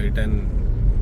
I-10